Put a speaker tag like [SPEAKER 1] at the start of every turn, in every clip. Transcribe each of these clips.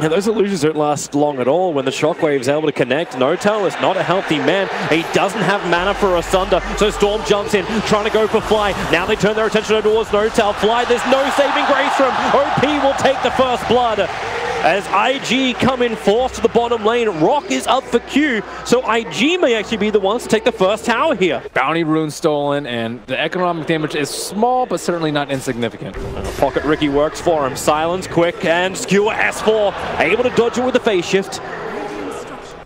[SPEAKER 1] Yeah, those illusions don't last long at all when the Shockwave's able to connect. N0tail is not a healthy man. He doesn't have mana for a Sunder, so Storm jumps in, trying to go for Fly. Now they turn their attention towards N0tail. Fly, there's no saving grace from him. OP will take the first blood. As IG come in force to the bottom lane, Rock is up for Q, so IG may actually be the ones to take the first tower here.
[SPEAKER 2] Bounty rune stolen, and the economic damage is small, but certainly not insignificant.
[SPEAKER 1] Pocket Ricky works for him. Silence quick and skewer S4, able to dodge it with the phase shift.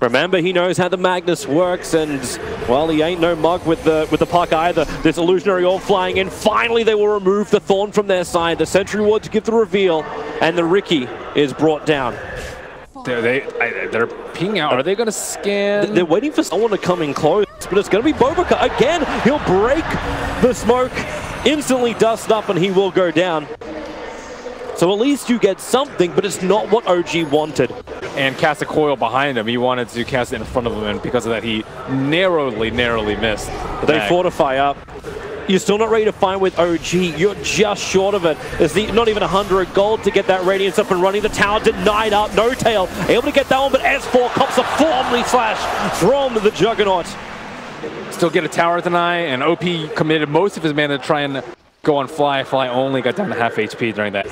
[SPEAKER 1] Remember, he knows how the Magnus works, and, well, he ain't no mug with the puck either. This illusionary all flying in. Finally, they will remove the Thorn from their side. The Sentry Ward to give the reveal, and the Ricky is brought down.
[SPEAKER 2] They're peeking out. Are they going to scan?
[SPEAKER 1] They're waiting for someone to come in close, but it's going to be BoBoKa again. He'll break the smoke, instantly dust up, and he will go down. So at least you get something, but it's not what OG wanted.
[SPEAKER 2] And cast a coil behind him. He wanted to cast it in front of him, and because of that, he narrowly missed.
[SPEAKER 1] They fortify up. You're still not ready to fight with OG. You're just short of it. There's not even 100 gold to get that Radiance up and running. The tower denied up. N0tail able to get that one, but S4 cops a formally slash from the Juggernaut.
[SPEAKER 2] Still get a tower deny, and OP committed most of his mana to try and go on Fly. Fly only got down to half HP during that.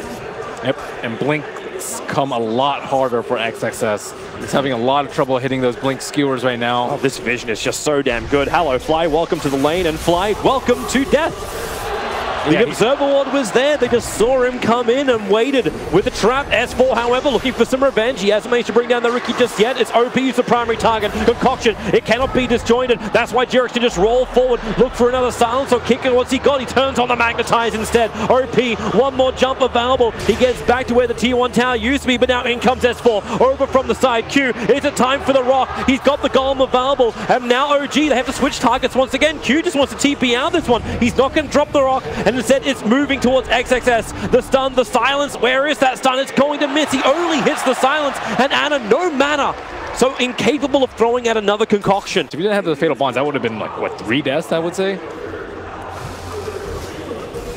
[SPEAKER 2] Yep, and Blinks come a lot harder for XXS. He's having a lot of trouble hitting those Blink skewers right now.
[SPEAKER 1] Oh, this vision is just so damn good. Hello, Fly, welcome to the lane, and Fly, welcome to death. The Observer Ward was there. They just saw him come in and waited with the trap. S4, however, looking for some revenge. He hasn't managed to bring down the Ricky just yet. It's OP who's the primary target. Concoction, it cannot be disjointed. That's why JerAx can just roll forward, look for another silence or kick, and what's he got? He turns on the Magnetize instead. OP, one more jump available. He gets back to where the Tier 1 tower used to be, but now in comes S4. Over from the side. Q, is it time for the Rock? He's got the Golem available, and now OG, they have to switch targets once again. Q just wants to TP out this one. He's not going to drop the Rock, and instead it's moving towards XXS. The stun, the silence, where is that stun? It's going to miss. He only hits the silence, and Ana, no mana. So incapable of throwing out another concoction.
[SPEAKER 2] If you didn't have the Fatal Bonds, that would have been like, what, 3 deaths, I would say?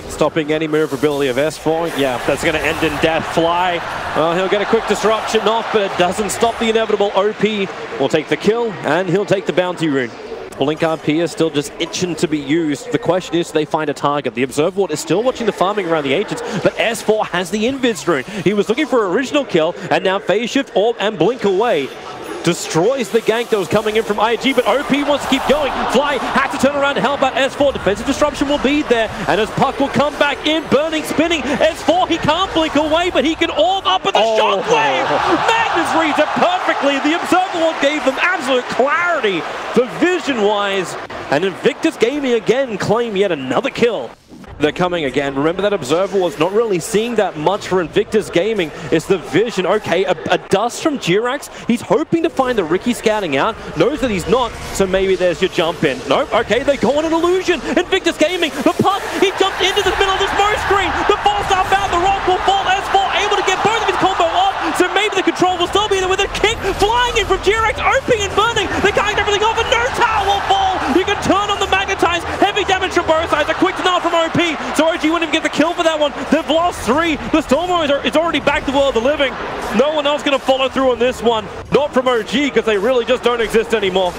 [SPEAKER 1] Stopping any maneuverability of S4. Yeah, that's going to end in death. Fly, well, he'll get a quick disruption off, but it doesn't stop the inevitable. OP will take the kill, and he'll take the bounty rune. Blink RP is still just itching to be used. The question is, do they find a target? The Observer Ward is still watching the farming around the agents, but S4 has the Invis rune. He was looking for an original kill, and now Phase Shift, Orb, and Blink away. Destroys the gank that was coming in from IG, but OP wants to keep going. Fly has to turn around to help out S4. Defensive disruption will be there, and as Puck will come back in, burning, spinning. S4, he can't blink away, but he can orb up at the Shockwave. Magnus reads it perfectly. The Observer Ward gave them absolute clarity for vision-wise, and Invictus Gaming again claim yet another kill. They're coming again. Remember that Observer was not really seeing that much for Invictus Gaming. It's the vision. Okay, a dust from JerAx. He's hoping to find the Ricky scouting out. Knows that he's not, so maybe there's your jump in. Nope, okay, they go on an illusion. Invictus Gaming, the puck, he jumped into the middle of the smoke screen. The 4-star found the Rock will fall. S4 able to get both of his combo off, so maybe the control will still be there with a kick flying in from JerAx, opening and burning. They can't get everything off, and N0tail will fall. You can turn on the Magnetize. Heavy damage from both sides. A quick denial from OP. So OG wouldn't even get the kill for that one. They've lost 3. The Stormer is already back to the world of the living. No one else going to follow through on this one. Not from OG, because they really just don't exist anymore.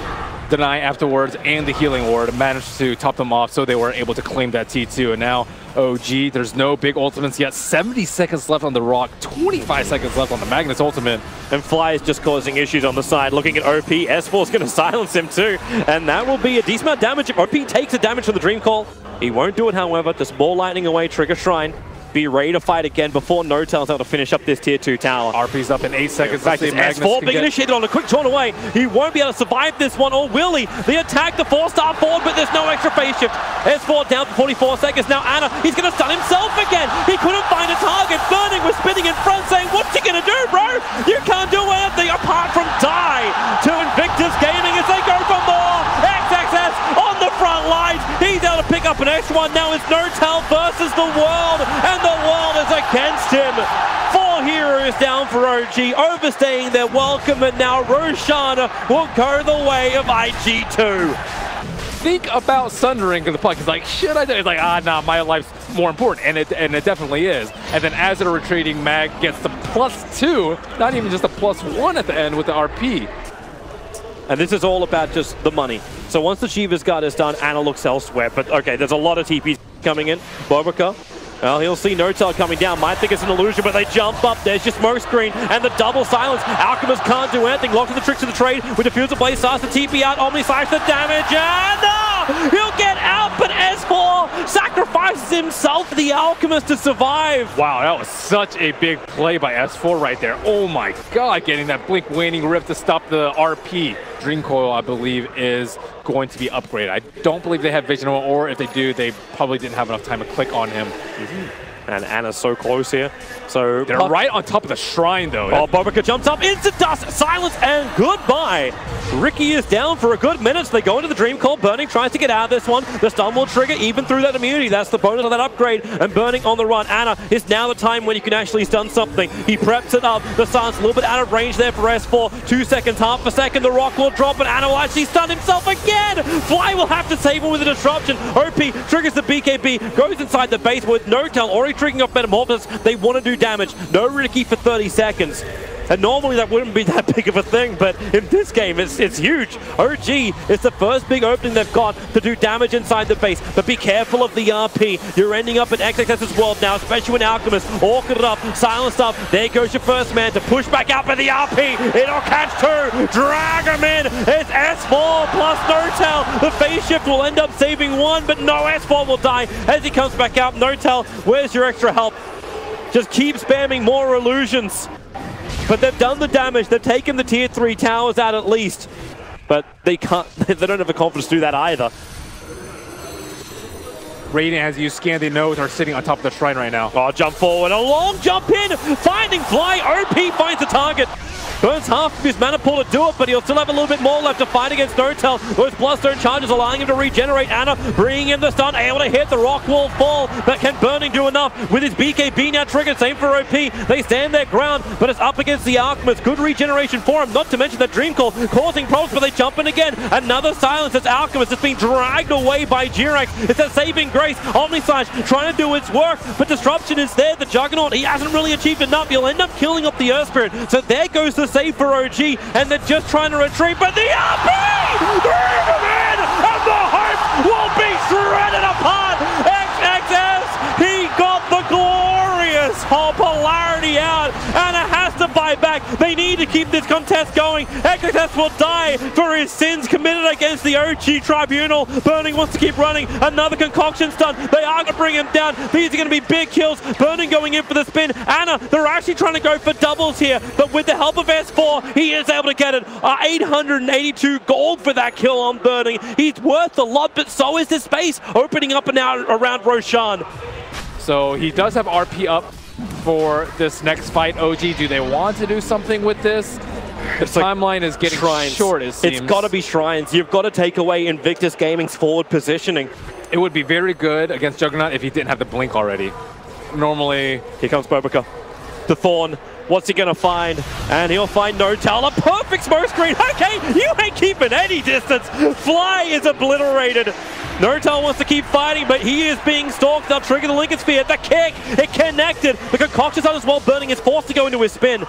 [SPEAKER 2] Deny afterwards, and the Healing Ward managed to top them off, so they were able to claim that T2. And now OG, there's no big ultimates yet. 70 seconds left on the Rock, 25 seconds left on the Magnus ultimate.
[SPEAKER 1] And Fly is just causing issues on the side. Looking at OP, S4 is going to silence him too. And that will be a decent amount of damage. If OP takes the damage from the Dream Call, he won't do it, however. Just more lightning away, trigger Shrine. Be ready to fight again before N0tail is able to finish up this Tier 2 tower.
[SPEAKER 2] RP's up in 8 seconds.
[SPEAKER 1] S4 being initiated on a quick turn away. He won't be able to survive this one, or will he? They attack the 4-star forward, but there's no extra phase shift. S4 down for 44 seconds. Now Ana, he's going to stun himself again. He couldn't find a target. Burning was spinning in front, saying, what's he going to do, bro? You can't do anything apart from die to Invictus Gaming as they go for more. XXS on the front lines. He's able to pick up an extra one. Now it's N0tail versus the world, and the world is against him. 4 heroes down for OG, overstaying their welcome, and now Roshan will go the way of IG2.
[SPEAKER 2] think about sundering the puck. He's like, should I do it? He's like, ah, nah, my life's more important. And it definitely is. And then as they're retreating, Mag gets the +2, not even just a +1 at the end with the RP.
[SPEAKER 1] And this is all about just the money. So once the Shiva's guard is done, Ana looks elsewhere. But okay, there's a lot of TPs coming in. BoBoKa, well, he'll see Notel coming down. Might think it's an illusion, but they jump up. There's your smoke screen and the double silence. Alchemist can't do anything. Locked in the tricks of the trade with the Diffuser Blaze starts to TP out. Omni slides the damage, and he'll get out, but S4 sacrifices himself for the Alchemist to survive.
[SPEAKER 2] Wow, that was such a big play by S4 right there. Oh my god, getting that Blink Waning Rift to stop the RP. Dream Coil, I believe, is going to be upgraded. I don't believe they have Vision, or if they do, they probably didn't have enough time to click on him.
[SPEAKER 1] And Ana's so close here. So
[SPEAKER 2] they're right on top of the shrine, though.
[SPEAKER 1] Oh, BoBoKa jumps up, instant dust, silence, and goodbye. Ricky is down for a good minute. So they go into the Dream Coil. Burning tries to get out of this one. The stun will trigger even through that immunity. That's the bonus of that upgrade. And Burning on the run. Ana is now the time when you can actually stun something. He preps it up. The sun's a little bit out of range there for S4. 2 seconds, half a second. The rock will drop, and Ana will actually stun himself again. Fly will have to save him with a disruption. OP triggers the BKB, goes inside the base with Notel already triggering off Metamorphosis. They want to do damage. No Ricky for 30 seconds. And normally that wouldn't be that big of a thing, but in this game, it's huge. OG is the first big opening they've got to do damage inside the base, but be careful of the RP. You're ending up in XXS's world now, especially when Alchemist orchid up, silenced up. There goes your first man to push back out, but the RP, it'll catch two, drag him in. It's S4 plus Notel. The phase shift will end up saving one, but no, S4 will die as he comes back out. Notel, where's your extra help? Just keep spamming more illusions. But they've done the damage. They've taken the tier 3 towers out at least. But they can't. They don't have the confidence to do that either.
[SPEAKER 2] Radiant, as you scan the nodes, are sitting on top of the shrine right now.
[SPEAKER 1] Oh, jump forward. A long jump in. Finding Fly. OP finds the target. Burns half of his mana pool to do it, but he'll still have a little bit more left to fight against Notel. Those Bloodstone charges allowing him to regenerate. Ana bringing in the stun, able to hit. The rock will fall, but can Burning do enough with his BKB now triggered? Same for OP. They stand their ground, but it's up against the Alchemist. Good regeneration for him, not to mention that Dream Coil causing problems, but they jump in again. Another silence as Alchemist is being dragged away by JerAx. It's a saving grace. Omnislash trying to do its work, but Disruption is there. The Juggernaut, he hasn't really achieved enough. He'll end up killing up the Earth Spirit. So there goes the save for OG, and they're just trying to retreat, but the RP! Bring him in, and the hope will be shredded apart! XXS, he got the glorious polarity out, and it has to fight back. They need to keep this contest going. XXS will die for his sins committed against the OG Tribunal. Burning wants to keep running. Another concoction stun. They are going to bring him down. These are going to be big kills. Burning going in for the spin. Ana, they're actually trying to go for doubles here, but with the help of S4, he is able to get it. 882 gold for that kill on Burning. He's worth a lot, but so is this space opening up and out around Roshan.
[SPEAKER 2] So he does have RP up for this next fight. OG, do they want to do something with this? The timeline is getting short, it seems.
[SPEAKER 1] It's got to be Shrines. You've got to take away Invictus Gaming's forward positioning.
[SPEAKER 2] It would be very good against Juggernaut if he didn't have the blink already. Normally...
[SPEAKER 1] Here comes BoBoKa. The Thorn. What's he going to find? And he'll find Notel. A perfect smoke screen. Okay, you ain't keeping any distance. Fly is obliterated. Notel wants to keep fighting, but he is being stalked. They'll trigger the Lincoln Sphere. The kick, it connected. The concoction's on as well. Burning is forced to go into his spin.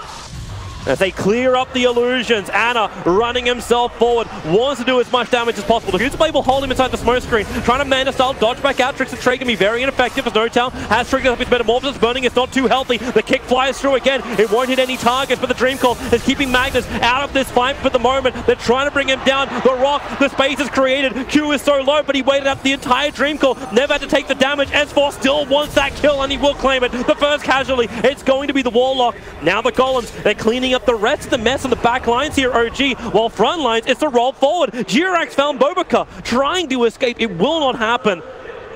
[SPEAKER 1] As they clear up the illusions, Ana running himself forward, wants to do as much damage as possible. The Diffuser Blade will hold him inside the smoke screen, trying to Manta style dodge back out. Tricks of Trade can be very ineffective as Notel has triggered up his Metamorphosis. Burning is not too healthy. The kick flies through again. It won't hit any targets, but the Dream Coil is keeping Magnus out of this fight for the moment. They're trying to bring him down. The rock, the space is created. Q is so low, but he waited up the entire Dream Coil. Never had to take the damage. S4 still wants that kill, and he will claim it. The first casualty, it's going to be the Warlock. Now the Golems, they're cleaning up the rest of the mess on the back lines here, OG, while front lines, it's a roll forward. JerAx found BoBoKa trying to escape. It will not happen.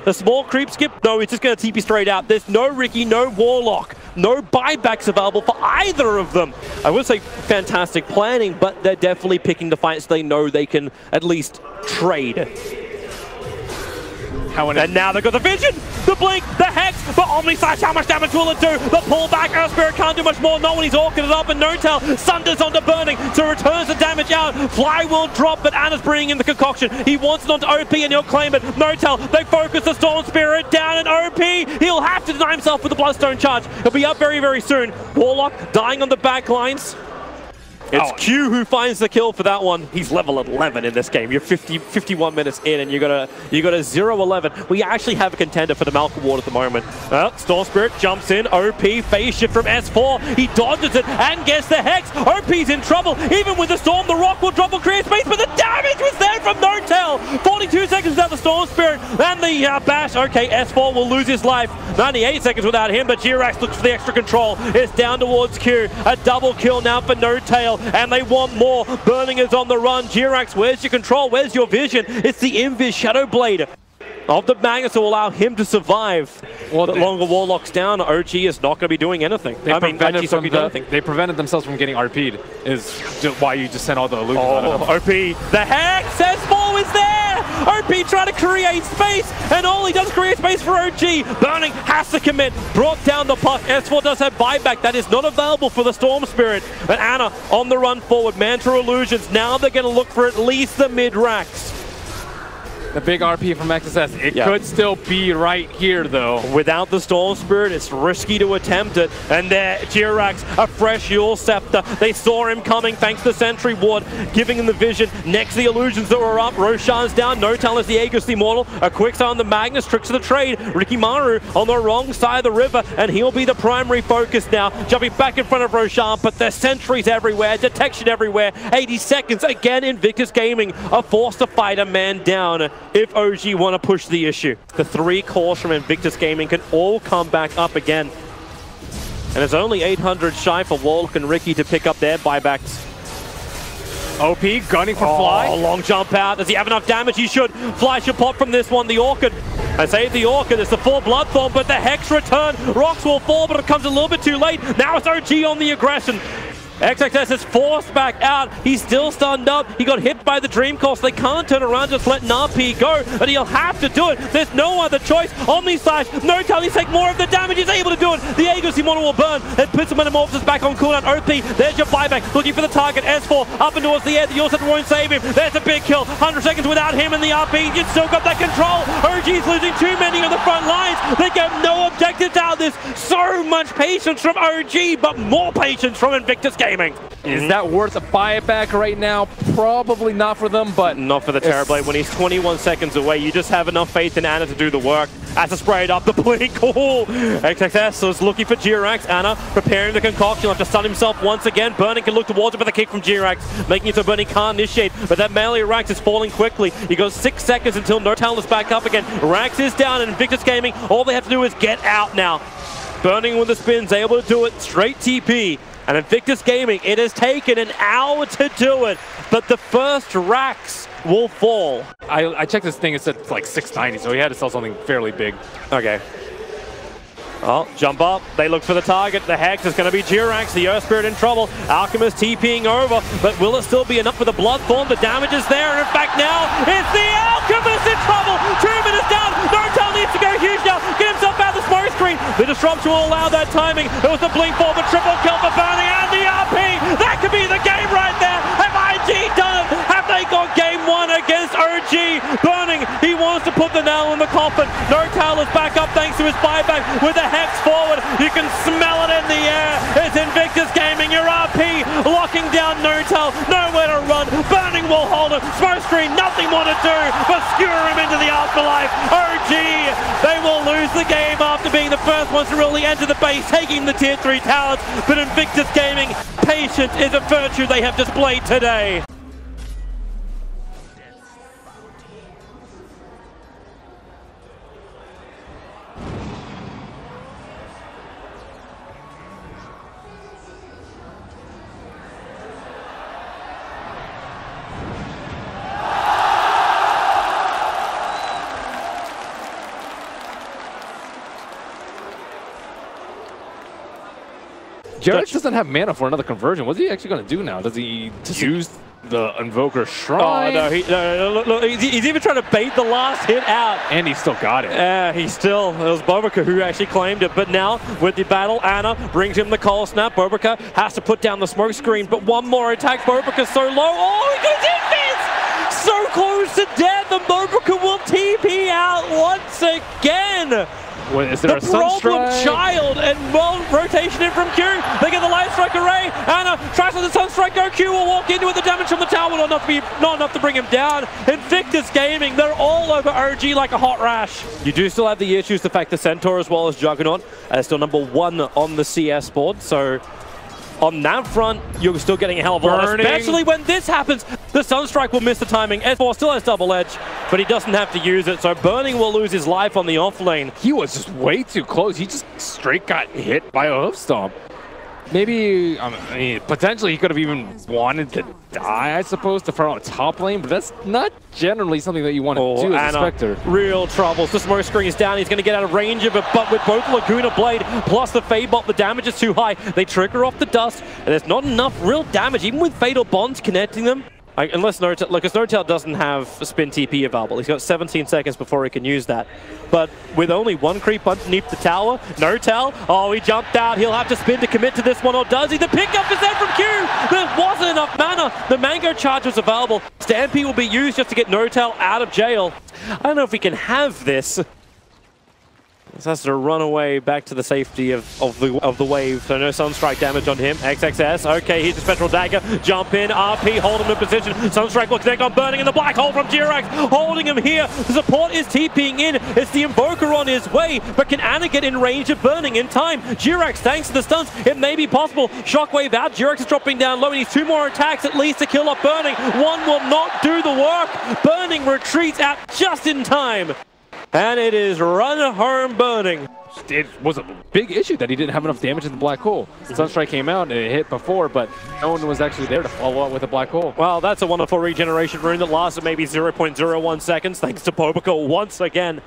[SPEAKER 1] The small creep skip, no, it's just going to TP straight out. There's no Ricky, no Warlock, no buybacks available for either of them. I would say fantastic planning, but they're definitely picking the fights they know they can at least trade. And now they've got the vision, the blink, the hex, but Omni Slash, how much damage will it do? The pullback, Earth Spirit can't do much more. No one, he's orchid it up, and No-Tail sunders onto Burning, so returns the damage out. Fly will drop, but Anna's bringing in the concoction. He wants it onto OP, and he'll claim it. No-Tail, they focus the Storm Spirit down, and OP, he'll have to deny himself with the Bloodstone charge. He'll be up very, very soon. Warlock dying on the back lines. It's Q who finds the kill for that one. He's level 11 in this game. You're 51 minutes in, and you got a 0-11. We actually have a contender for the Malcolm Ward at the moment. Storm Spirit jumps in. OP phase shift from S4. He dodges it and gets the hex. OP's in trouble. Even with the storm, the rock will drop and create space, but the damage was there from No-Tail. 42 seconds without the Storm Spirit and the bash. Okay, S4 will lose his life. 98 seconds without him, but JerAx looks for the extra control. It's down towards Q. A double kill now for No-Tail. And they want more. Burning is on the run. JerAx, where's your control? Where's your vision? It's the Invis Shadow Blade of the Magnus will allow him to survive. Well, the longer Warlock's down, OG is not going to be doing anything.
[SPEAKER 2] They prevented themselves from getting RP'd, is why you just sent all the illusions out of them.
[SPEAKER 1] OP, the hex, S4 is there! OP trying to create space, and all he does create space for OG. Burning has to commit, brought down the puck. S4 does have buyback, that is not available for the Storm Spirit. But Anna on the run forward, Mantra Illusions, now they're going to look for at least the mid-racks.
[SPEAKER 2] The big RP from XSS. It could still be right here, though.
[SPEAKER 1] Without the Storm Spirit, it's risky to attempt it. And there, JerAx, a fresh Yule Scepter. They saw him coming thanks to Sentry Ward, giving him the vision. Next, the illusions that were up. Roshan's down. No-Tail is the Aegis Immortal. A quick side on the Magnus, tricks of the trade. Ricky Maru on the wrong side of the river, and he'll be the primary focus now. Jumping back in front of Roshan, but there's sentries everywhere, detection everywhere. 80 seconds. Again, Invictus Gaming are forced to fight a man down if OG want to push the issue. The 3 cores from Invictus Gaming can all come back up again. And it's only 800 shy for Warlock and Ricky to pick up their buybacks. OP gunning for Fly. Long jump out. Does he have enough damage? He should. Fly should pop from this one. The Orchid. I save the Orchid. It's the full Bloodthorn, but the Hex return. Rocks will fall, but it comes a little bit too late. Now it's OG on the aggression. XXS is forced back out. He's still stunned up. He got hit by the Dream Course. They can't turn around, just let RP go, but he'll have to do it. There's no other choice. Omni Slash, No-Tail, he's take more of the damage. He's able to do it. The Aegis Immortal will burn. It puts the Metamorphosis back on cooldown. OP, there's your buyback. Looking for the target. S4 up and towards the air. The Yule Scepter won't save him. There's a big kill. 100 seconds without him and the RP. You still got that control. OG's losing too many of the front lines. They get no objectives out of this. So much patience from OG, but more patience from Invictus Gaming.
[SPEAKER 2] Is that worth a buyback right now? Probably not for them, but...
[SPEAKER 1] Not for the Terrorblade. When he's 21 seconds away, you just have enough faith in Anna to do the work. As to spray it up, the blink. Cool. XXS is looking for JerAx. Anna preparing the concoction. He'll have to stun himself once again. Burning can look towards it with a kick from JerAx, making it so Burning can't initiate. But that melee Rax is falling quickly. He goes 6 seconds until No-Tail is back up again. Rax is down, and Invictus Gaming, all they have to do is get out now. Burning with the spins, able to do it. Straight TP. And Invictus Gaming, it has taken an hour to do it, but the first racks will fall.
[SPEAKER 2] I checked this thing, it said like 690, so he had to sell something fairly big.
[SPEAKER 1] Okay. Oh, jump up. They look for the target. The Hex is going to be JerAx. The Earth Spirit in trouble. Alchemist TPing over, but will it still be enough for the Bloodthorn? The damage is there, and in fact now, it's the Alchemist in trouble. 2 minutes down. No-Tail needs to go huge now. Get himself out of the smoke screen. The disruption will allow that timing. It was the blink for the triple kill for Burning and the RP. That could be the game right there. Have IG done it? Have they got game 1 against OG? Burning, he wants to put the nail in the coffin. No-Tail is back up thanks to his buyback with the Hex forward. You can smell it in the air. It's Invictus Gaming. Your RP locking down No-Tail. Nowhere to run. Burning will hold him. Smoke screen, nothing more to do but skewer him into the afterlife. OG, they will lose the game after being the first ones to really enter the base, taking the tier 3 towers. But Invictus Gaming, patience is a virtue they have displayed today.
[SPEAKER 2] JerAx doesn't have mana for another conversion. What's he actually going to do now? Does he just use the Invoker Shrine.
[SPEAKER 1] Oh, no, look, he's even trying to bait the last hit out.
[SPEAKER 2] And he still got it.
[SPEAKER 1] Yeah, it was BoBoKa who actually claimed it. But now, with the battle, Ana brings him the cold snap. BoBoKa has to put down the smoke screen, but one more attack. BoBoKa's so low. Oh, he goes in! So close to death, and BoBoKa will TP out once again.
[SPEAKER 2] What, is there
[SPEAKER 1] the problem child, and well, rotation in from Q. They get the light strike array. Ana tries with the sunstrike go. Q will walk into it. The damage from the tower not enough to bring him down. Invictus Gaming, they're all over OG like a hot rash. You do still have the issues, the fact that Centaur as well as Juggernaut are still #1 on the CS board. So on that front, you're still getting a hell of a lot, especially when this happens. The Sunstrike will miss the timing. S4 still has double edge, but he doesn't have to use it, so Burning will lose his life on the off lane.
[SPEAKER 2] He was just way too close. He just straight got hit by a hoof stomp. Maybe, I mean, potentially he could have even wanted to die, I suppose, to far out top lane, but that's not generally something that you want to do as a Spectre.
[SPEAKER 1] Real troubles. The smoke screen is down. He's going to get out of range of it, but with both Laguna Blade plus the Fadebot, the damage is too high. They trigger off the dust, and there's not enough real damage, even with Fatal Bonds connecting them. Unless Notel, because Notel doesn't have Spin TP available. He's got 17 seconds before he can use that. But with only one creep underneath the tower, Notel, oh, he jumped out. He'll have to spin to commit to this one, or does he? The pickup is there from Q. There wasn't enough mana. The Mango charge was available. Stampede will be used just to get Notel out of jail. I don't know if we can have this. This has to run away back to the safety of the wave. So no Sunstrike damage on him. XXS, okay, here's the Spectral Dagger. Jump in, RP, hold him in position. Sunstrike will connect on Burning in the black hole from JerAx, holding him here. The support is TPing in. It's the Invoker on his way, but can Ana get in range of Burning in time? JerAx, thanks to the stunts, it may be possible. Shockwave out, JerAx is dropping down low. He needs 2 more attacks at least to kill off Burning. One will not do the work. Burning retreats out just in time. And it is run home Burning.
[SPEAKER 2] It was a big issue that he didn't have enough damage in the black hole. Sunstrike came out and it hit before, but no one was actually there to follow up with a black hole.
[SPEAKER 1] Well, that's a wonderful regeneration rune that lasted maybe 0.01 seconds, thanks to BoBoKa once again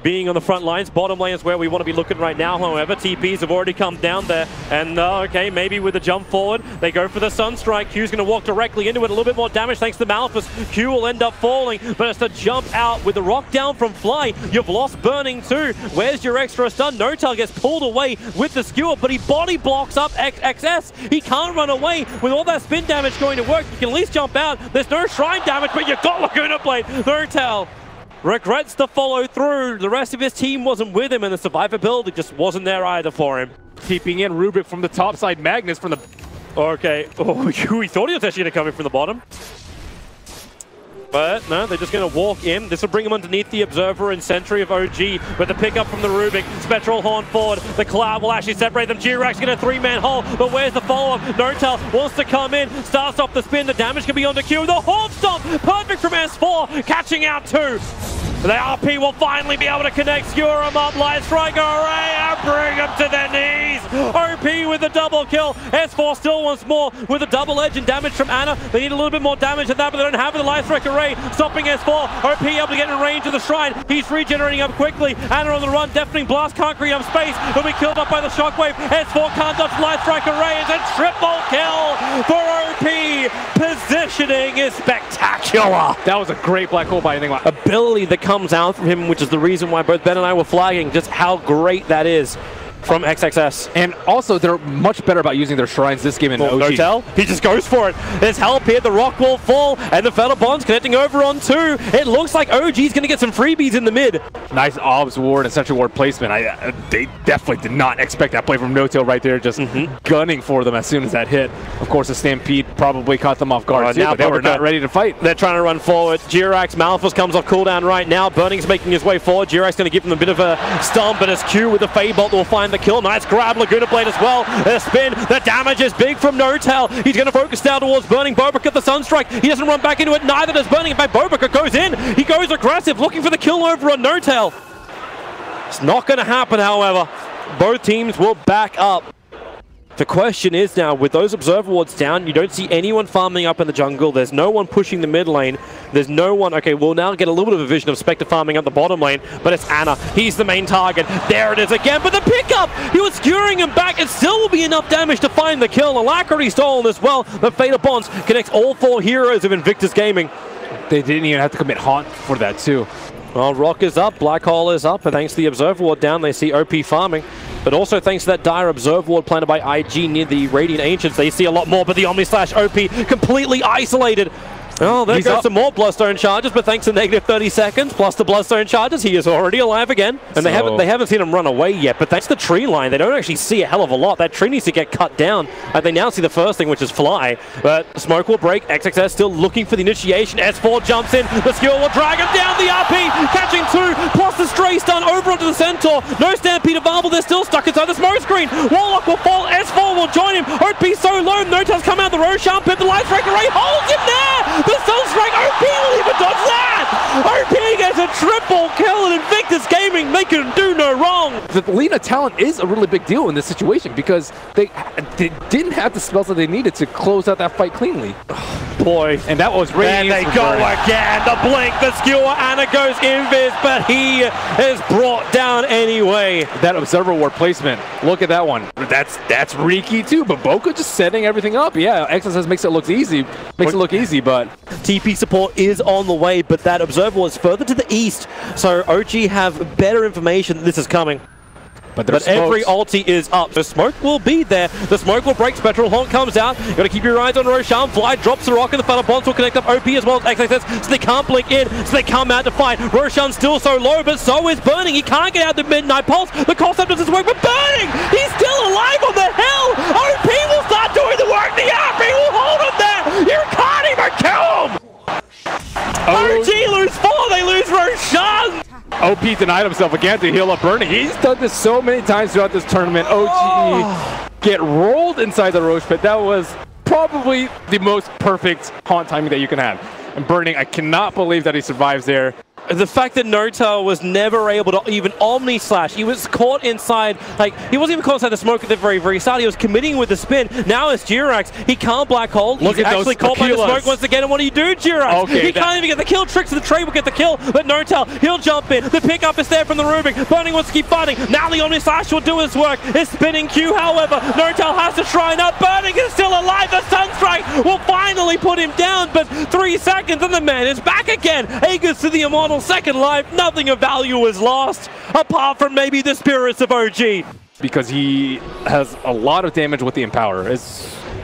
[SPEAKER 1] being on the front lines. Bottom lane is where we want to be looking right now, however. TPs have already come down there. And okay, maybe with a jump forward, they go for the Sunstrike. Q's going to walk directly into it. A little bit more damage thanks to Malphus. Q will end up falling, but it's to jump out with the rock down from Fly. You've lost Burning too. Where's your extra stun? Notel gets pulled away with the skewer, but he body blocks up XXS. He can't run away. With all that spin damage going to work, you can at least jump out. There's no shrine damage, but you've got Laguna Blade. Notel regrets to follow through. The rest of his team wasn't with him, and the survivability just wasn't there either for him.
[SPEAKER 2] Keeping in Rubik from the top side, Magnus from the...
[SPEAKER 1] Okay, oh, we thought he was actually going to come in from the bottom. But no, they're just going to walk in. This will bring him underneath the Observer and Sentry of OG with the pickup from the Rubik. Spectral Horn forward. The Cloud will actually separate them. JerAx get a 3-man hole, but where's the follow-up? Notel wants to come in, starts off the spin. The damage can be on the Q. The Horn Stomp, perfect from S4, catching out too. The RP will finally be able to connect, skewer him up, light strike array, and bring him to their knees. OP with the double kill. S4 still wants more with a double edge and damage from Ana. They need a little bit more damage than that, but they don't have it. The light strike array stopping S4. OP able to get in range of the shrine. He's regenerating up quickly. Ana on the run, deafening blast, can't create up space. He'll be killed up by the shockwave. S4 can't dodge the light strike array. It's a triple kill for OP. Positioning is spectacular.
[SPEAKER 2] That was a great black hole by anything.
[SPEAKER 1] Ability that comes out from him, which is the reason why both Ben and I were flagging just how great that is from XXS.
[SPEAKER 2] And also, they're much better about using their shrines this game in OG.
[SPEAKER 1] Notel, he just goes for it. There's help here, the rock will fall, and the Fatal Bonds connecting over on 2. It looks like OG's going to get some freebies in the mid.
[SPEAKER 2] Nice Obs Ward and Central Ward placement. They definitely did not expect that play from Notel right there, just gunning for them as soon as that hit. Of course, the Stampede probably caught them off guard too, but they were not ready to fight.
[SPEAKER 1] They're trying to run forward. JerAx, Malphus comes off cooldown right now. Burning's making his way forward. JerAx going to give them a bit of a stomp, but as Q with the Fadebot will find the kill. Nice grab. Laguna Blade as well. The spin. The damage is big from Notel. He's going to focus down towards Burning. BoBoKa the Sunstrike. He doesn't run back into it. Neither does Burning. In fact, BoBoKa goes in. He goes aggressive, looking for the kill over on Notel. It's not going to happen, however. Both teams will back up. The question is now, with those observer wards down, you don't see anyone farming up in the jungle. There's no one pushing the mid lane. There's no one... Okay, we'll now get a little bit of a vision of Spectre farming up the bottom lane, but it's Ana. He's the main target. There it is again, but the pickup! He was skewering him back. It still will be enough damage to find the kill. Alacrity stolen as well, but Fatal Bonds connects all 4 heroes of Invictus Gaming.
[SPEAKER 2] They didn't even have to commit Haunt for that too.
[SPEAKER 1] Well, Rock is up, Black Hole is up, and thanks to the Observer Ward down, they see OP farming. But also thanks to that dire Observer Ward planted by IG near the Radiant Ancients, they see a lot more, but the Omni Slash OP completely isolated. Oh, there goes some more Bloodstone charges, but thanks to negative 30 seconds, plus the Bloodstone charges, he is already alive again. And they haven't seen him run away yet, but thanks to the tree line, they don't actually see a hell of a lot. That tree needs to get cut down, and they now see the first thing, which is Fly. But Smoke will break, XXS still looking for the initiation, S4 jumps in, the skill will drag him down, the RP, catching 2, plus the stray stun over onto the Centaur. No Stampede available, they're still stuck inside the smoke screen. Warlock will fall, S4 will join him, OP so low, Notel's come out, the Roshan pip, the Light Strike Array holds him there! The Sunstrike, OP will even dodge that! OP gets a triple kill in Invictus Gaming, they can do no wrong!
[SPEAKER 2] The Lina talent is a really big deal in this situation because they didn't have the spells that they needed to close out that fight cleanly.
[SPEAKER 1] Boy,
[SPEAKER 2] and that was really
[SPEAKER 1] and they go again, the blink, the skewer, Ana goes invis, but he is brought down anyway.
[SPEAKER 2] That Observer Ward placement, look at that one. That's Riki too, but BoBoKa just setting everything up. Yeah, XSS makes it look easy, but
[SPEAKER 1] TP support is on the way, but that Observer was further to the east, so OG have better information that this is coming. But every ulti is up. The smoke will be there. The smoke will break. Spectral Haunt comes out. You gotta keep your eyes on Roshan. Fly drops the rock, and the Fatal Bonds will connect up OP as well as XXS, so they can't blink in, so they come out to fight. Roshan's still so low, but so is Burning. He can't get out the Midnight Pulse. The concept does his work, but Burning! He's still alive on the hill! OP will start doing the work. The RP will hold him there! You can't even kill him! OG lose 4, they lose Roshan!
[SPEAKER 2] OP denied himself again to heal up Burning. He's done this so many times throughout this tournament. OG get rolled inside the Roche Pit. That was probably the most perfect Haunt timing that you can have. And Burning, I cannot believe that he survives there.
[SPEAKER 1] The fact that Notel was never able to even Omni Slash, he was caught inside, like, he wasn't even caught inside the smoke at the very, very start. He was committing with the spin. Now it's JerAx. He can't Black Hole. He's actually caught by the smoke once again. And what do you do, JerAx?
[SPEAKER 2] Okay,
[SPEAKER 1] he can't even get the kill. Tricks of the trade will get the kill, but Notel, he'll jump in. The pickup is there from the Rubik. Burning wants to keep fighting. Now the Omni Slash will do his work. His spinning Q, however, Notel has to try and up. Burning is still alive. The Sunstrike will finally put him down, but 3 seconds and the man is back again. Aegis to the Immortal, second life. Nothing of value is lost, apart from maybe the spirits of OG.
[SPEAKER 2] Because he has a lot of damage with the Empower.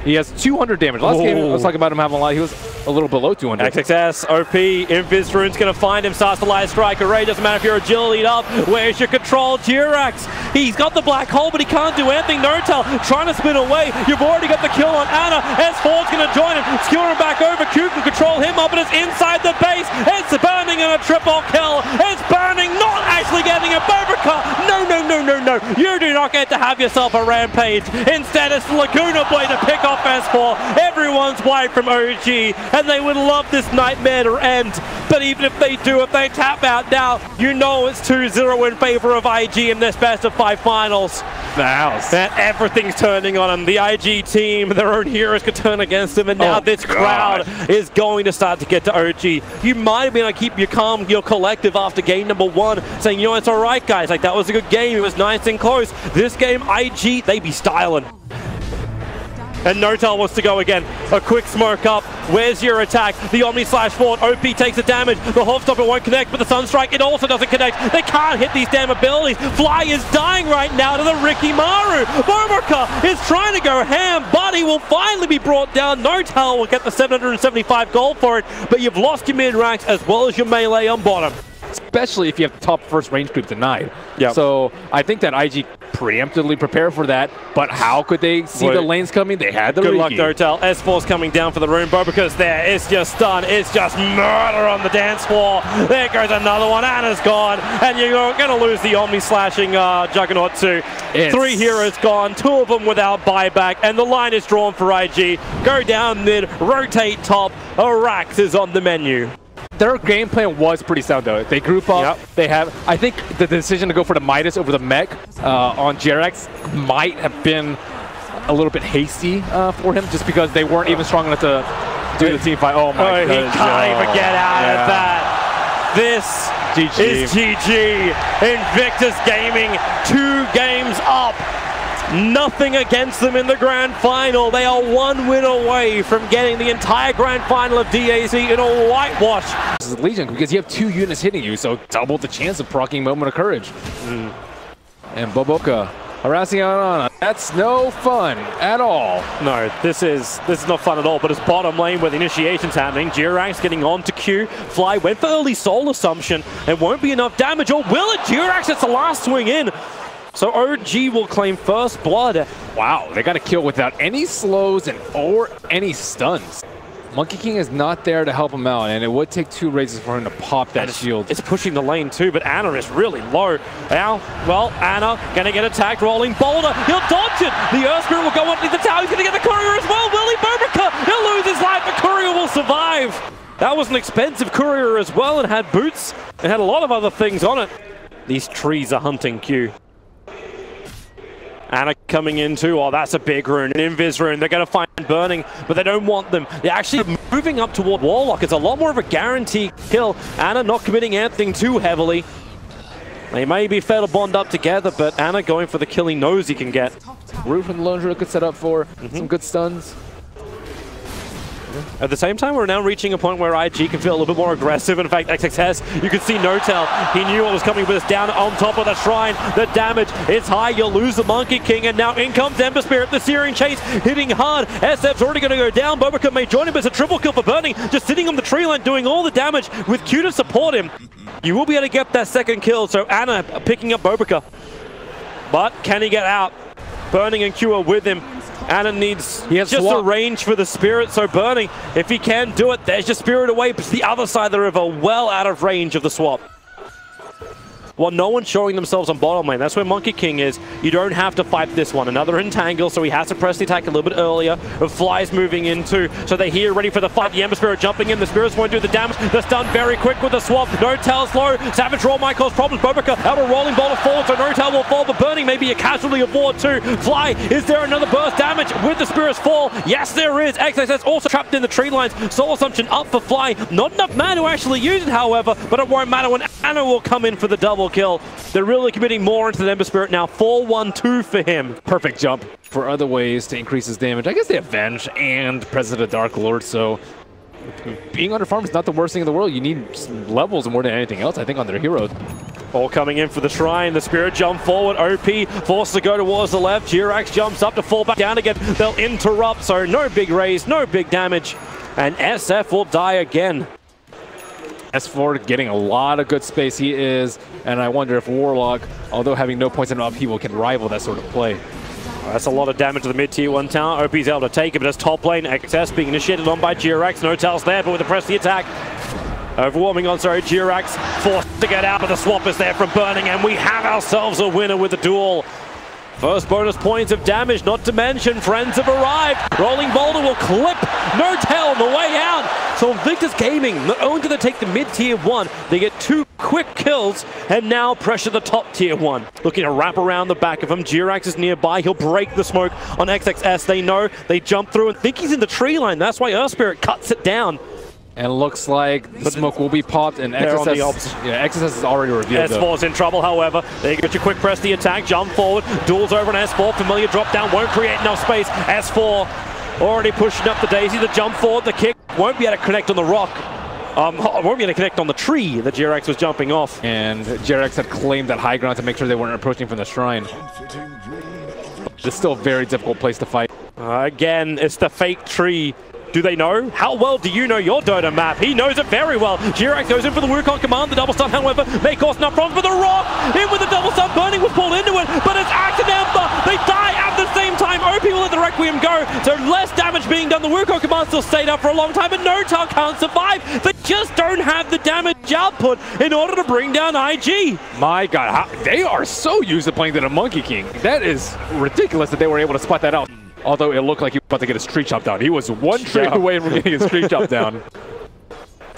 [SPEAKER 2] He has 200 damage. Last game, I was talking about him having a lot. He was a little below 200.
[SPEAKER 1] XXS, OP, Invis Rune's going to find him, starts the Light Strike Array. Doesn't matter if you're agility up. Where's your control? JerAx. He's got the Black Hole, but he can't do anything. Notel trying to spin away. You've already got the kill on Ana. S4's going to join him. Skewer him back over. Q can control him up, but it's inside the base. It's Burning and a triple kill. It's Burning, not actually getting a BoBoKa. No. You do not get to have yourself a rampage. Instead, it's Laguna Blade to pick off S4. Everyone's wiped from OG, and they would love this nightmare to end. But even if they do, if they tap out now, you know it's 2-0 in favor of IG in this best of 5 finals.
[SPEAKER 2] The house.
[SPEAKER 1] And everything's turning on them. The IG team, their own heroes could turn against them, and now this crowd is going to start to get to OG. You might have been able to keep your calm, your collective after game number 1, saying, you know, it's all right, guys. Like, that was a good game. It was nice and close. This game, IG, they be styling. And Notel wants to go again. A quick smoke up. Where's your attack? The Omni Slash forward. OP takes the damage. The Hofstopper won't connect, but the Sunstrike, it also doesn't connect. They can't hit these damn abilities. Fly is dying right now to the Ricky Maru. BoBoKa is trying to go ham, but he will finally be brought down. Notel will get the 775 gold for it, but you've lost your mid ranks as well as your melee on bottom.
[SPEAKER 2] Especially if you have the top first range creep denied.
[SPEAKER 1] Yep.
[SPEAKER 2] So I think that IG preemptively prepared for that, but how could they see the lanes coming? They had the
[SPEAKER 1] Good luck, Notel. S4's coming down for the rune. BoBoKa's there. It's just stun. It's just murder on the dance floor. There goes another one. Ana's gone. And you're going to lose the Omni Slashing Juggernaut too. 3 heroes gone. 2 of them without buyback. And the line is drawn for IG. Go down mid. Rotate top. JerAx is on the menu.
[SPEAKER 2] Their game plan was pretty sound though. They group up. Yep. They have, I think the decision to go for the Midas over the mech on JerAx might have been a little bit hasty for him, just because they weren't even strong enough to do the team fight. Oh my god.
[SPEAKER 1] He can't even get out of that. This is GG. Invictus Gaming, 2 games up. Nothing against them in the grand final. They are 1 win away from getting the entire grand final of DAC in a whitewash.
[SPEAKER 2] This is Legion, because you have 2 units hitting you, so double the chance of proccing Moment of Courage. And BoBoKa harassing on. That's no fun at all.
[SPEAKER 1] No, this is not fun at all, but it's bottom lane where the initiation's happening. JerAx getting on to Q. Fly went for early soul assumption. It won't be enough damage, or will it? JerAx, it's the last swing in. So OG will claim first blood.
[SPEAKER 2] Wow, they got a kill without any slows or any stuns. Monkey King is not there to help him out, and it would take 2 raises for him to pop that shield.
[SPEAKER 1] It's pushing the lane too, but Ana is really low. Now, well, Ana gonna get attacked, rolling boulder. He'll dodge it. The Earth Spirit will go underneath the tower. He's gonna get the courier as well. Will he? BoBoKa, he'll lose his life. The courier will survive. That was an expensive courier as well, and had boots. It had a lot of other things on it. These trees are hunting Q. Ana coming in too. Oh, that's a big rune. An Invis rune. They're going to find Burning, but they don't want them. They're actually moving up toward Warlock. It's a lot more of a guaranteed kill. Ana not committing anything too heavily. They may be fair to bond up together, but Ana going for the kill he knows he can get.
[SPEAKER 2] Root from the Lone Druid could set up for some good stuns.
[SPEAKER 1] At the same time, we're now reaching a point where IG can feel a little bit more aggressive. In fact, XXS, you can see Notel. He knew what was coming with us down on top of the shrine. The damage is high. You'll lose the Monkey King, and now in comes Ember Spirit. The Searing Chase hitting hard. SF's already going to go down. BoBoKa may join him, but it's a triple kill for Burning. Just sitting on the tree line, doing all the damage with Q to support him. You will be able to get that second kill, so Ana picking up BoBoKa. But can he get out? Burning and Q are with him. Ana needs just a range for the Spirit, so Burning, if he can do it, there's your Spirit away, but it's the other side of the river, well out of range of the swap. Well, no one's showing themselves on bottom lane. That's where Monkey King is. You don't have to fight this one. Another entangle, so he has to press the attack a little bit earlier. The Fly's moving in too, so they're here ready for the fight. The Ember Spirit jumping in. The Spirits won't do the damage. They're stunned very quick with the swap. Notel's low. Savage Roll might cause problems. BoBoKa out of rolling boulder forward, so Notel will fall, but Burning may be a casualty of war too. Fly, is there another burst damage with the Spirits fall? Yes, there is. XXS also trapped in the tree lines. Soul Assumption up for Fly. Not enough mana to actually use it, however, but it won't matter when Ana will come in for the double kill. They're really committing more into the Ember Spirit now. 4-1-2 for him.
[SPEAKER 2] Perfect jump for other ways to increase his damage. I guess they have Venge and President Dark Lord, so being under farm is not the worst thing in the world. You need levels more than anything else, I think, on their heroes.
[SPEAKER 1] All coming in for the Shrine. The Spirit jump forward. OP forced to go towards the left. JerAx jumps up to fall back down again. They'll interrupt, so no big raise, no big damage. And SF will die again.
[SPEAKER 2] S4 getting a lot of good space. He is, and I wonder if Warlock, although having no points in upheaval, can rival that sort of play.
[SPEAKER 1] That's a lot of damage to the mid-tier 1 tower. OP's able to take it, but it's top lane. XS being initiated on by JerAx. Notel's there, but with the press the attack. Overwhelming on, sorry, JerAx forced to get out, but the swap is there from Burning, and we have ourselves a winner with the duel. First bonus points of damage, not to mention friends have arrived. Rolling Boulder will clip Notel on the way out. So Invictus Gaming, not only do they take the mid-tier 1, they get 2 quick kills and now pressure the top tier 1. Looking to wrap around the back of him. JerAx is nearby. He'll break the smoke on XXS. They know. They jump through and think he's in the tree line. That's why Earth Spirit cuts it down.
[SPEAKER 2] And looks like the smoke will be popped, and XXS is already revealed.
[SPEAKER 1] S4's in trouble, however. They get you quick press the attack, jump forward, duels over on S4. Familiar drop down, won't create enough space. S4 already pushing up the daisy. The jump forward, the kick won't be able to connect on the rock. Won't be able to connect on the tree that JerAx was jumping off.
[SPEAKER 2] And JerAx had claimed that high ground to make sure they weren't approaching from the shrine. It's still a very difficult place to fight.
[SPEAKER 1] Again, it's the fake tree. Do they know? How well do you know your Dota map? He knows it very well. JerAx goes in for the Wukong command. The double stun, however, may cause enough problems for the rock. In with the double stun. Burning was pulled into it, but it's Axe and Ember. They die at the same time. OP will let the Requiem go, so less damage being done. The Wukong command still stayed up for a long time, but Notel can't survive. They just don't have the damage output in order to bring down IG.
[SPEAKER 2] My God, they are so used to playing to the Monkey King. That is ridiculous that they were able to spot that out. Although it looked like he was about to get his tree chopped down. He was one tree away from getting his tree chopped down.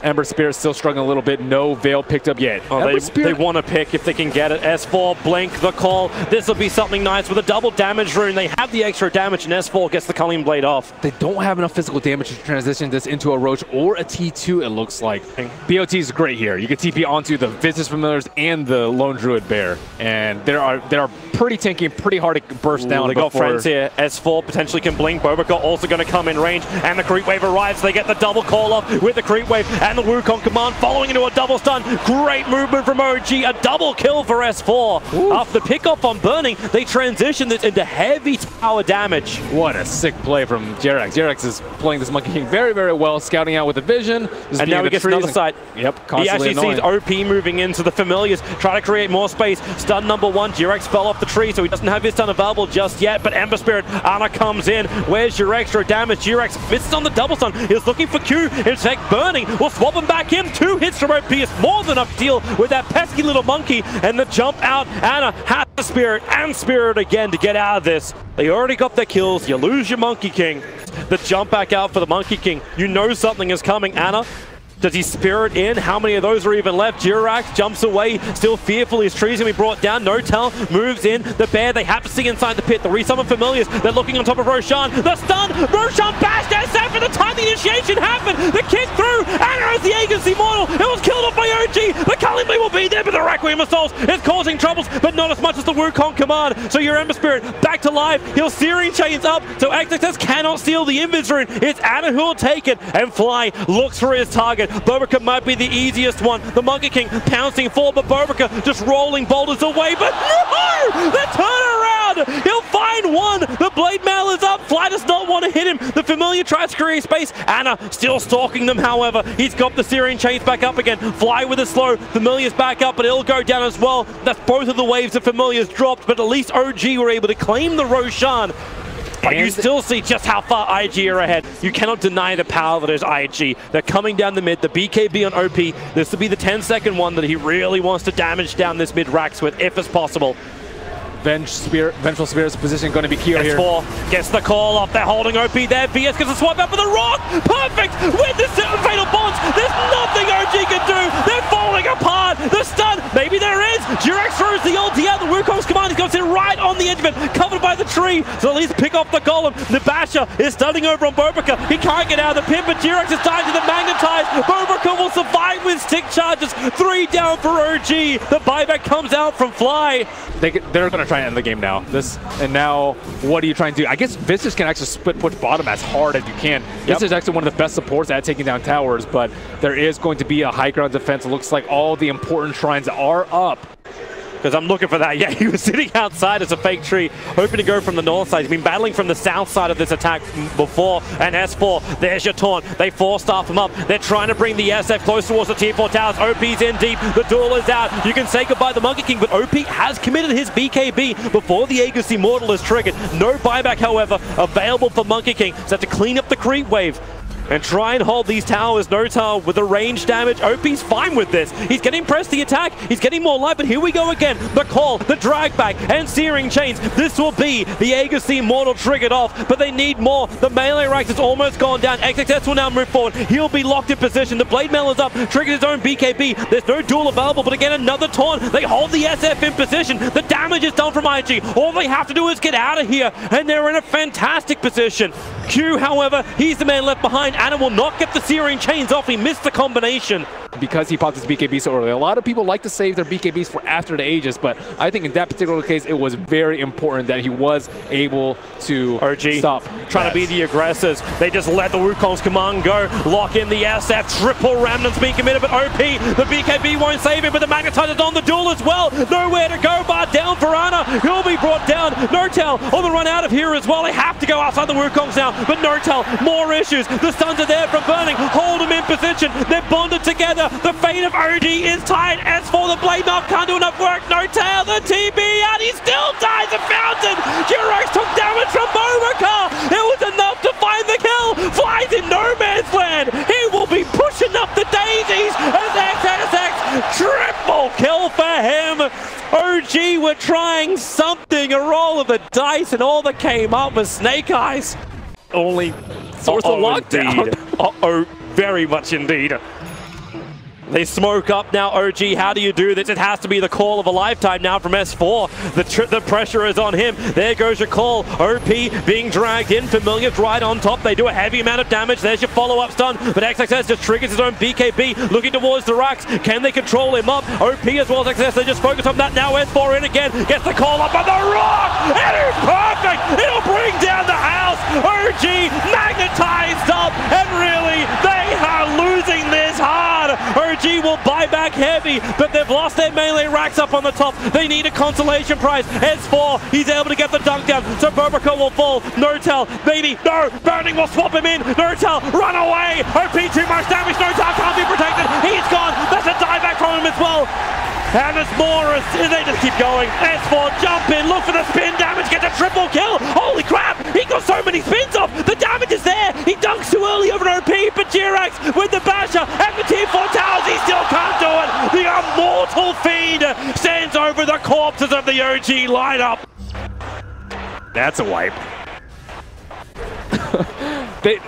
[SPEAKER 2] Ember Spirit still struggling a little bit. No Veil picked up yet.
[SPEAKER 1] Oh, they want to pick if they can get it. S4, Blink, the call. This will be something nice with a double damage rune. They have the extra damage, and S4 gets the Culling Blade off.
[SPEAKER 2] They don't have enough physical damage to transition this into a Roach or a T2, it looks like. BOT is great here. You can TP onto the Visage Familiars and the Lone Druid Bear. And they are pretty tanky and pretty hard to burst down.
[SPEAKER 1] They got friends here. S4 potentially can blink. BoBoKa also going to come in range, and the Creep Wave arrives. They get the double call off with the Creep Wave and the Wukong command following into a double stun. Great movement from OG. A double kill for S4. Ooh. After the pickoff on Burning, they transition this into heavy tower damage.
[SPEAKER 2] What a sick play from JerAx. JerAx is playing this Monkey King very, very well, scouting out with the vision.
[SPEAKER 1] And now he gets another side.
[SPEAKER 2] Yep,
[SPEAKER 1] he actually sees OP moving into the Familiars, try to create more space. Stun number one. JerAx fell off the tree, so he doesn't have his stun available just yet. But Ember Spirit, Ana comes in. Where's your extra damage? JerAx misses on the double stun. He's looking for Q. In fact, Burning will swap him back in. 2 hits from OP is more than enough to deal with that pesky little monkey. And the jump out. Ana has the Spirit and Spirit again to get out of this. They already got their kills. You lose your Monkey King. The jump back out for the Monkey King. You know something is coming. Ana, does he Spirit in? How many of those are even left? JerAx jumps away, still fearful. His tree's gonna be brought down. Notel moves in. The Bear, they have to see inside the pit. The resummon Familiars, they're looking on top of Roshan. The stun! Roshan bashed SF at the time the initiation happened! The kick through! Ana has the Agency Mortal! It was killed off by OG! The Culling Blade will be there, but the Requiem Assault is causing troubles, but not as much as the Wukong command. So your Ember Spirit back to life. He'll Searing Chains up, so XXS cannot steal the Invis rune. It's Ana who will take it, and Fly looks for his target. BoBoKa might be the easiest one. The Monkey King pouncing forward, but BoBoKa just rolling boulders away. But no! The turnaround! He'll find one! The Blade Mail is up. Fly does not want to hit him. The Familiar tries to create space. Ana still stalking them, however. He's got the Searing Chains back up again. Fly with a slow. Familiar's back up, but it'll go down as well. That's both of the waves of Familiars dropped, but at least OG were able to claim the Roshan. But you still see just how far IG are ahead. You cannot deny the power that is IG. They're coming down the mid, the BKB on OP. This will be the 10-second one that he really wants to damage down this mid Rax with, if it's possible.
[SPEAKER 2] Vengeful Spirit's position going to be key here.
[SPEAKER 1] S4 gets the call off. They're holding OP there. VS gets a swap out for the rock. Perfect with the fatal bonds. There's nothing OG can do. They're falling apart. The stun. Maybe there is. JerAx throws the ulti out. The Wukong's command goes in right on the edge of it, covered by the tree. So at least pick off the golem. The Basher is stunning over on BoBoKa. He can't get out of the pit, but JerAx is dying to the magnetize. BoBoKa will survive with stick charges. 3 down for OG. The buyback comes out from Fly.
[SPEAKER 2] They're going to try and end the game now. And now, what are you trying to do? I guess Visage can actually push bottom as hard as you can. Visage is actually one of the best supports at taking down towers, but there is going to be a high ground defense. It looks like all the important shrines are up.
[SPEAKER 1] Because I'm looking for that. Yeah, he was sitting outside as a fake tree, hoping to go from the north side. He's been battling from the south side of this attack before. And S4, there's your taunt. They 4-staff him up. They're trying to bring the SF close towards the tier 4 towers. OP's in deep. The duel is out. You can say goodbye to the Monkey King, but OP has committed his BKB before the Agency Mortal is triggered. No buyback, however, available for Monkey King. So have to clean up the creep wave and try and hold these towers. Notel with the range damage. OP's fine with this. He's getting pressed the attack. He's getting more life, but here we go again. The call, the drag back, and Searing Chains. This will be the Agency Mortal triggered off, but they need more. The melee Rax has almost gone down. XXS will now move forward. He'll be locked in position. The Blade Mail is up, triggers his own BKB. There's no duel available, but again, another taunt. They hold the SF in position. The damage is done from IG. All they have to do is get out of here, and they're in a fantastic position. Q, however, he's the man left behind. Ana will not get the Searing Chains off. He missed the combination.
[SPEAKER 2] Because he popped his BKB so early. A lot of people like to save their BKBs for after the Aegis, but I think in that particular case, it was very important that he was able to stop.
[SPEAKER 1] Trying to be the aggressors. They just let the Wukong's command go. Lock in the SF. Triple remnants being committed, but OP, the BKB won't save him, but the Magnetize is on the duel as well. Nowhere to go, but down for Ana. He'll be brought down. Notel on the run out of here as well. They have to go outside the Wukongs now, but Notel, more issues. The stuns are there from Burning. Hold him in position. They're bonded together. The fate of OG is tied. As for the Blade Mail, can't do enough work. Notel, the TB out. He still dies a fountain. JerAx took damage from BoBoKa. It was enough to find the kill. Flies in no man's land. He will be pushing up the daisies as XXX triple kill for him. OG were trying something, a roll of the dice, and all that came up was Snake Eyes. Only source of lockdown. Uh-oh, very much indeed. They smoke up now, OG. How do you do this? It has to be the call of a lifetime now from S4. The pressure is on him. There goes your call. OP being dragged in. Familiar's right on top. They do a heavy amount of damage. There's your follow-up stun. But XXS just triggers his own BKB, looking towards JerAx. Can they control him up? OP as well as XXS. They just focus on that now. S4 in again. Gets the call up on the rock. It is perfect. It'll bring down the house. OG magnetized up. And really, they are losing this hard. OG will buy back heavy, but they've lost their melee racks up on the top. They need a consolation prize. S4, he's able to get the dunk down, so BoBoKa will fall. N0tail, maybe, no, Burning will swap him in. N0tail, run away. OP too much damage. N0tail can't be protected. He's gone. That's a dieback from him as well. And it's more, they just keep going. S4, jump in, look for the spin damage, get a triple kill. Holy crap, he got so many spins off. The damage is there. He dunks too early over an OP, but JerAx with the basher and the tier 4 towers, he still can't do it. The immortal feed stands over the corpses of the OG lineup.
[SPEAKER 2] That's a wipe. They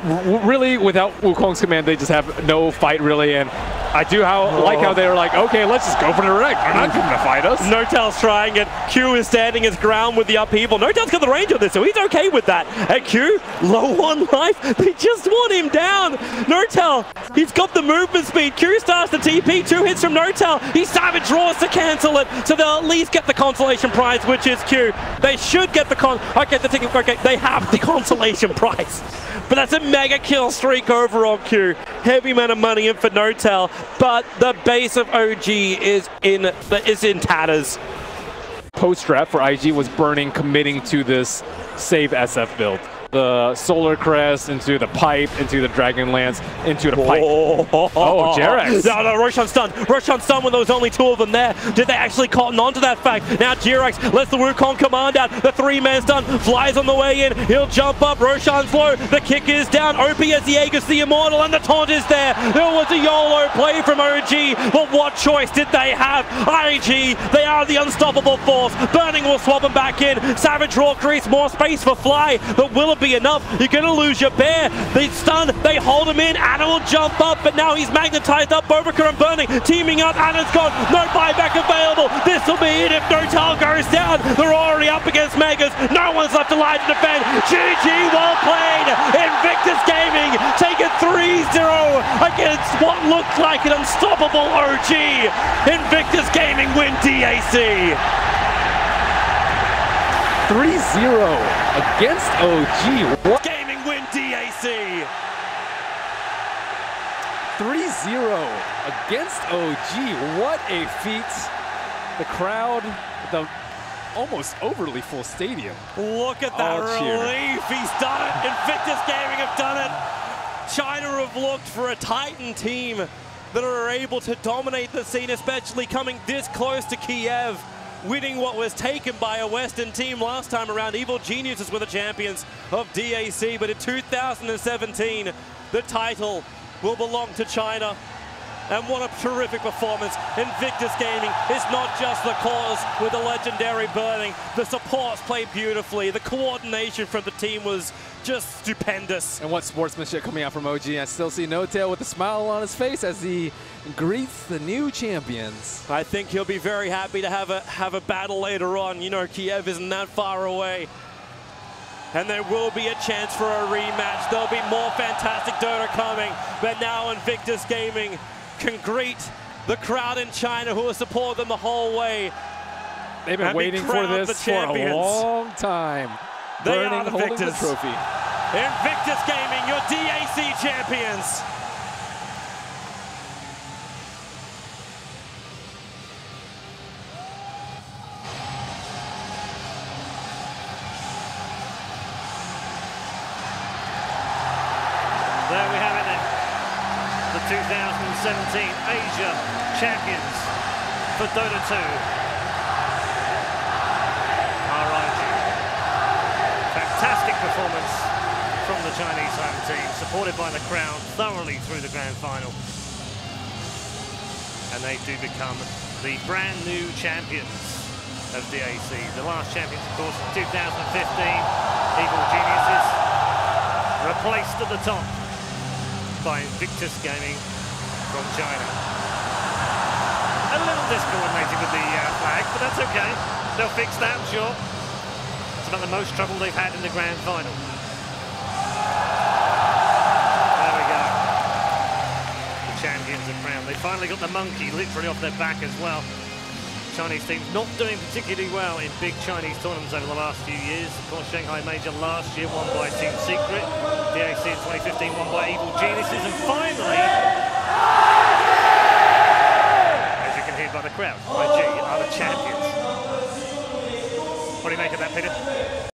[SPEAKER 2] really, without Wukong's command, they just have no fight really, and I do like how they were like, okay, let's just go for the wreck. They're not coming to fight us.
[SPEAKER 1] N0tail's trying it. Q is standing his ground with the upheaval. N0tail's got the range on this, so he's okay with that. And Q, low on life. They just want him down. N0tail, he's got the movement speed. Q starts the TP. 2 hits from N0tail. He savage draws to cancel it, so they'll at least get the consolation prize, which is Q. They should get the they have the consolation prize. But that's a mega kill streak overall, Q. Heavy amount of money in for N0tail, but the base of OG is in tatters.
[SPEAKER 2] Post-strat for IG was Burning, committing to this save SF build. The Solar Crest into the pipe, into the Dragon Lance, into the pipe. Oh, JerAx.
[SPEAKER 1] No, Roshan stunned. Roshan stunned when there was only 2 of them there. Did they actually cotton on to that fact? Now JerAx lets the Wukong command out. The 3-man stun flies on the way in. He'll jump up. Roshan's low. The kick is down. OP as the Aegis, the Immortal, and the taunt is there. There was a YOLO play from OG, but what choice did they have? IG, they are the unstoppable force. Burning will swap him back in. Savage Roar creates more space for Fly, but will it be enough? You're gonna lose your bear. They stun, they hold him in. Anna will jump up, but now he's magnetized up. BoBoKa and Burning teaming up. Anna's gone. No buyback available. This will be it if N0tail goes down. They're already up against Megas. No one's left alive to defend. GG, well played. Invictus Gaming take it 3-0 against what looked like an unstoppable OG. Invictus Gaming win DAC.
[SPEAKER 2] 3-0 against OG. What?
[SPEAKER 1] Gaming win DAC.
[SPEAKER 2] 3-0 against OG. What a feat. The crowd, the almost overly full stadium.
[SPEAKER 1] Look at that relief. He's done it. Invictus Gaming have done it. China have looked for a Titan team that are able to dominate the scene, especially coming this close to Kiev. Winning what was taken by a Western team last time around. Evil Geniuses were the champions of DAC, but in 2017, the title will belong to China. And what a terrific performance. Invictus Gaming is not just the cause with the legendary Burning. The supports played beautifully. The coordination from the team was just stupendous.
[SPEAKER 2] And what sportsmanship coming out from OG. I still see N0tail with a smile on his face as he greets the new champions.
[SPEAKER 1] I think he'll be very happy to have a battle later on. You know, Kiev isn't that far away. And there will be a chance for a rematch. There'll be more fantastic Dota coming. But now Invictus Gaming can greet the crowd in China who has supported them the whole way.
[SPEAKER 2] They've been waiting for this for a long time.
[SPEAKER 1] They are the
[SPEAKER 2] holding
[SPEAKER 1] victors.
[SPEAKER 2] The trophy.
[SPEAKER 1] Invictus Gaming, your DAC champions.
[SPEAKER 3] There we have it then. The 2017 Asia champions for Dota 2. RIG. Fantastic performance from the Chinese home team, supported by the crowd thoroughly through the grand final. And they do become the brand new champions of DAC. The last champions, of course, in 2015, Evil Geniuses, replaced at the top by Invictus Gaming from China. a little discoordinated with the flag, but that's okay. They'll fix that, I'm sure. It's about the most trouble they've had in the grand final. There we go. The champions are crowned. They finally got the monkey literally off their back as well. Chinese teams not doing particularly well in big Chinese tournaments over the last few years. Of course, Shanghai Major last year won by Team Secret. DAC in 2015 won by Evil Geniuses. And finally, as you can hear by the crowd, IG are the champions. What do you make of that, Peter?